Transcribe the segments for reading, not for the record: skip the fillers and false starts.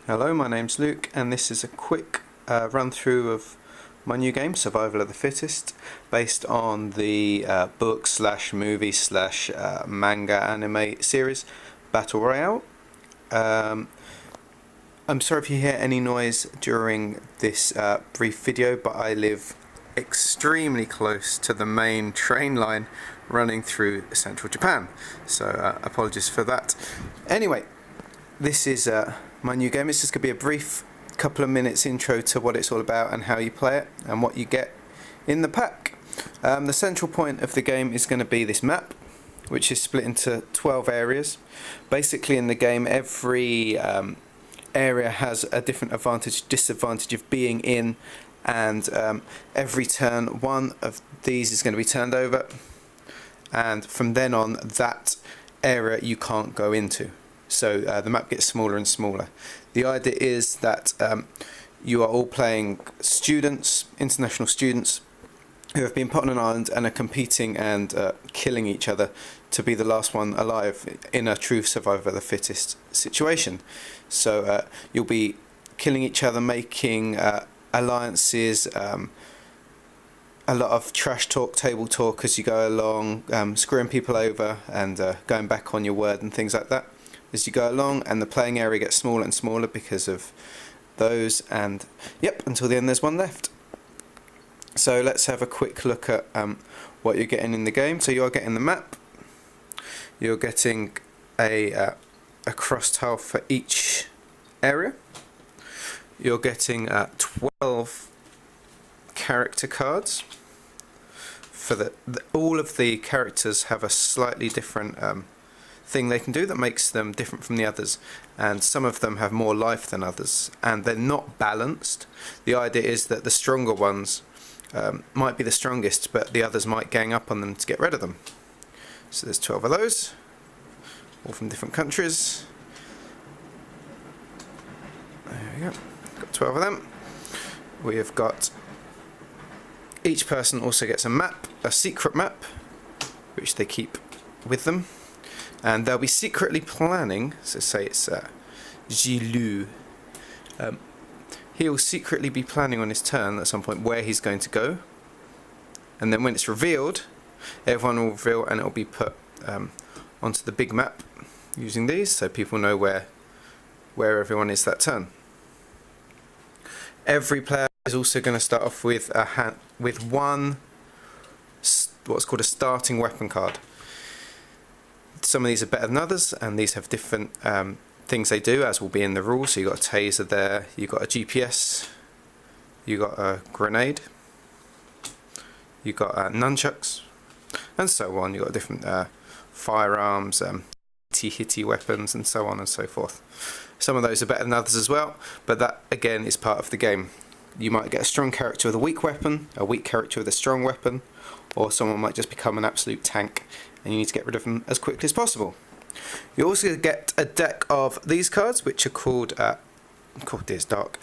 Hello, my name's Luke, and this is a quick run through of my new game, Survival of the Fittest, based on the book slash movie slash manga anime series Battle Royale. I'm sorry if you hear any noise during this brief video, but I live extremely close to the main train line running through central Japan, so apologies for that. Anyway, this is my new game. It's just going to be a brief couple of minutes intro to what it's all about and how you play it and what you get in the pack. The central point of the game is going to be this map, which is split into 12 areas. Basically in the game, every area has a different advantage, disadvantage of being in, and every turn one of these is going to be turned over, and from then on that area you can't go into. So the map gets smaller and smaller. The idea is that you are all playing students, international students, who have been put on an island and are competing and killing each other to be the last one alive in a true survival of the fittest situation. So you'll be killing each other, making alliances, a lot of trash talk, table talk as you go along, screwing people over and going back on your word and things like that as you go along, and the playing area gets smaller and smaller because of those, and yep, until the end there's one left. So let's have a quick look at what you're getting in the game. So you're getting the map, you're getting a cross tile for each area, you're getting 12 character cards. For all of the characters have a slightly different thing they can do that makes them different from the others, and some of them have more life than others, and they're not balanced. The idea is that the stronger ones might be the strongest, but the others might gang up on them to get rid of them. So there's 12 of those, all from different countries. There we go, got 12 of them. We have got, each person also gets a map, a secret map, which they keep with them. And they'll be secretly planning, so say it's Jilu, he'll secretly be planning on his turn at some point where he's going to go, and then when it's revealed, everyone will reveal and it'll be put onto the big map using these, so people know where everyone is that turn. Every player is also going to start off with one what's called a starting weapon card. Some of these are better than others, and these have different things they do, as will be in the rules. So you've got a taser there, you've got a GPS, you've got a grenade, you've got nunchucks, and so on. You've got different firearms, hitty weapons, and so on and so forth. Some of those are better than others as well, but that again is part of the game. You might get a strong character with a weak weapon, a weak character with a strong weapon, or someone might just become an absolute tank and you need to get rid of them as quickly as possible. You also get a deck of these cards, which are called Dear's Dark,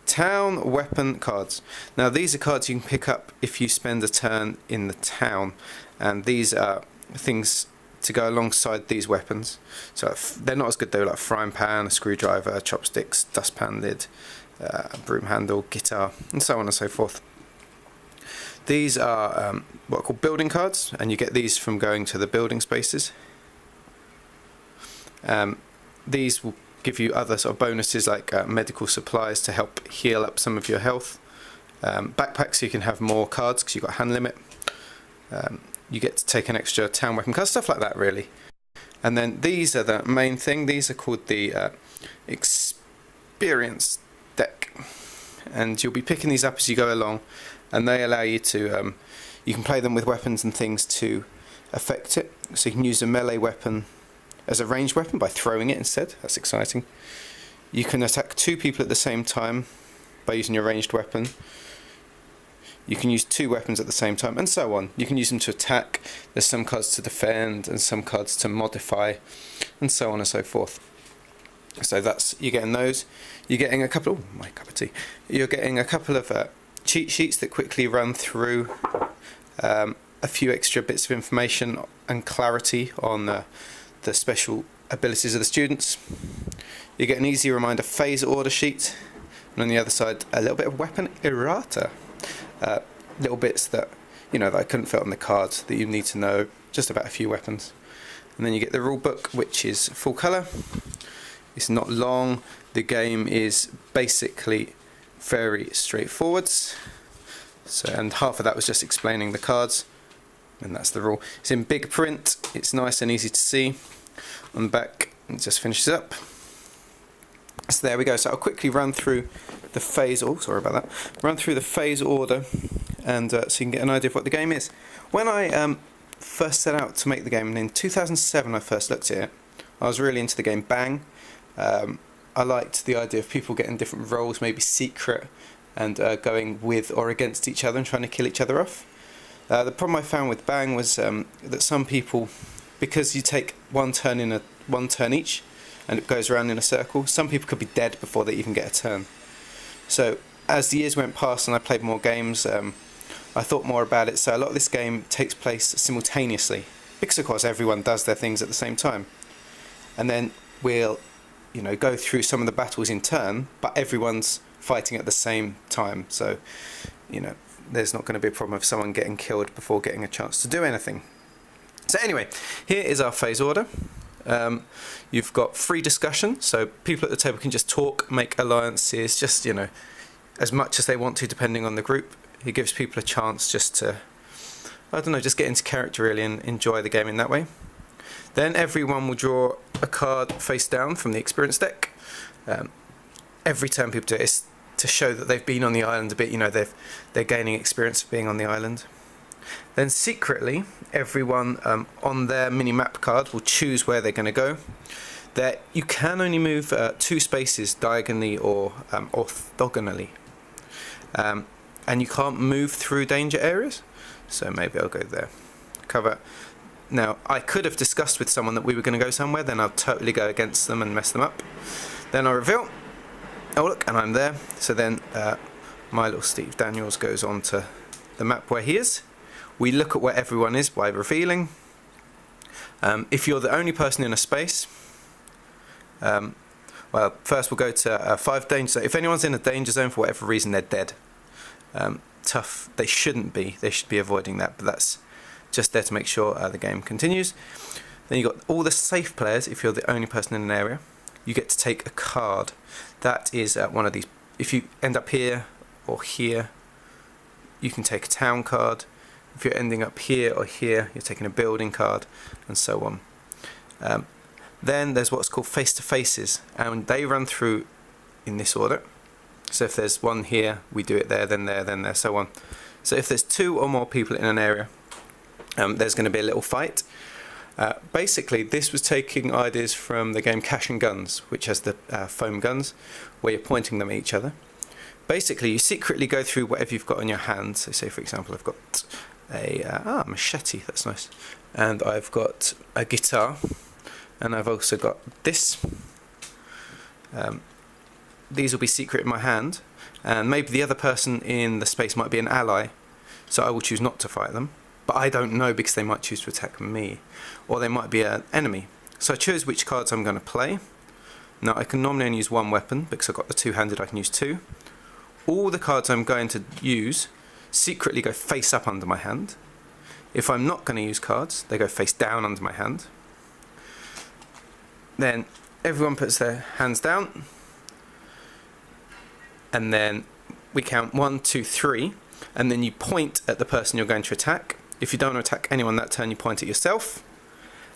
Town Weapon cards. Now these are cards you can pick up if you spend a turn in the town, and these are things to go alongside these weapons. So they're not as good though, like a frying pan, a screwdriver, chopsticks, dustpan lid, a broom handle, guitar, and so on and so forth. These are what are called building cards, and you get these from going to the building spaces. These will give you other sort of bonuses like medical supplies to help heal up some of your health. Backpacks, so you can have more cards because you've got a hand limit. You get to take an extra town weapon card, stuff like that really. And then these are the main thing. These are called the experience deck, and you'll be picking these up as you go along, and they allow you to you can play them with weapons and things to affect it. So you can use a melee weapon as a ranged weapon by throwing it instead. That's exciting. You can attack two people at the same time by using your ranged weapon. You can use two weapons at the same time, and so on. You can use them to attack. There's some cards to defend and some cards to modify, and so on and so forth. So that's, you're getting those. You're getting a couple. Oh, my cup of tea. You're getting a couple of cheat sheets that quickly run through a few extra bits of information and clarity on the special abilities of the students. You get an easy reminder phase order sheet, and on the other side a little bit of weapon errata, little bits that that I couldn't fit on the card that you need to know just about a few weapons. And then you get the rule book, which is full colour. It's not long. The game is basically very straightforward. So, and half of that was just explaining the cards, and that's the rule. It's in big print. It's nice and easy to see. On the back, it just finishes up. So there we go. So I'll quickly run through the phase. Oh, sorry about that. Run through the phase order, and so you can get an idea of what the game is. When I first set out to make the game, and in 2007 I first looked at it, I was really into the game Bang. I liked the idea of people getting different roles, maybe secret, and going with or against each other and trying to kill each other off. The problem I found with Bang was that some people, because you take one turn each, and it goes around in a circle, some people could be dead before they even get a turn. So as the years went past and I played more games, I thought more about it. So a lot of this game takes place simultaneously, because of course everyone does their things at the same time. And then we'll go through some of the battles in turn, but everyone's fighting at the same time. So there's not going to be a problem of someone getting killed before getting a chance to do anything. So anyway, here is our phase order. You've got free discussion, so people at the table can just talk, make alliances, just as much as they want to, depending on the group. It gives people a chance just to, just get into character really and enjoy the game in that way. Then everyone will draw a card face down from the experience deck. Every turn people do it is to show that they've been on the island a bit. They're gaining experience of being on the island. Then secretly, everyone on their mini-map card will choose where they're going to go. You can only move 2 spaces diagonally or orthogonally. And you can't move through danger areas. So maybe I'll go there. Cover. Now, I could have discussed with someone that we were going to go somewhere, then I'll totally go against them and mess them up. Then I reveal. Oh look, and I'm there. So then my little Steve Daniels goes on to the map where he is. We look at where everyone is by revealing. If you're the only person in a space, well, first we'll go to 5 danger zones. If anyone's in a danger zone for whatever reason, they're dead. Tough. They shouldn't be. They should be avoiding that, but that's just there to make sure the game continues. Then you've got all the safe players. If you're the only person in an area, you get to take a card. That is one of these. If you end up here or here, you can take a town card. If you're ending up here or here, you're taking a building card, and so on. Then there's what's called face-to-faces, and they run through in this order. So if there's one here, we do it there, then there, so on. So if there's 2 or more people in an area, there's going to be a little fight. Basically, this was taking ideas from the game Cash and Guns, which has the foam guns, where you're pointing them at each other. Basically, you secretly go through whatever you've got on your hand. So say, for example, I've got a machete, that's nice. And I've got a guitar, and I've also got this. These will be secret in my hand, and maybe the other person in the space might be an ally, so I will choose not to fight them. But I don't know, because they might choose to attack me, or they might be an enemy. So I choose which cards I'm going to play. Now I can normally only use 1 weapon, because I've got the 2-handed, I can use 2. All the cards I'm going to use secretly go face up under my hand. If I'm not going to use cards, they go face down under my hand. Then everyone puts their hands down, and then we count 1, 2, 3, and then you point at the person you're going to attack. If you don't want to attack anyone that turn, you point at yourself.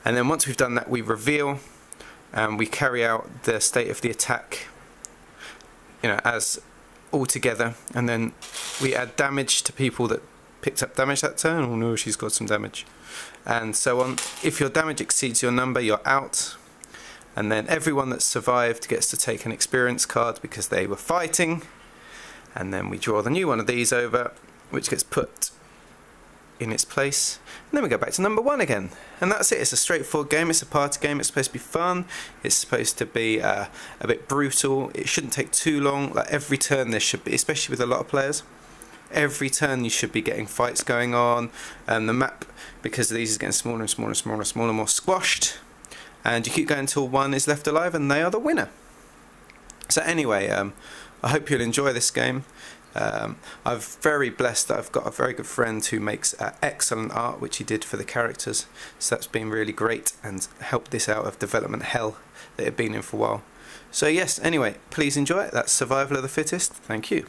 And then once we've done that, we reveal, and we carry out the state of the attack, as all together. And then we add damage to people that picked up damage that turn. Oh no, she's got some damage, and so on. If your damage exceeds your number, you're out. And then everyone that survived gets to take an experience card because they were fighting. And then we draw the new one of these over, which gets put in its place. And then we go back to number 1 again. And that's it. It's a straightforward game. It's a party game. It's supposed to be fun. It's supposed to be a bit brutal. It shouldn't take too long. Like every turn there should be, especially with a lot of players, every turn you should be getting fights going on. And the map, because of these, is getting smaller and smaller and smaller and smaller, more squashed. And you keep going until one is left alive, and they are the winner. So anyway, I hope you'll enjoy this game. I'm very blessed that I've got a very good friend who makes excellent art, which he did for the characters, so that's been really great and helped this out of development hell that it had been in for a while. So yes, anyway, please enjoy it. That's Survival of the Fittest. Thank you.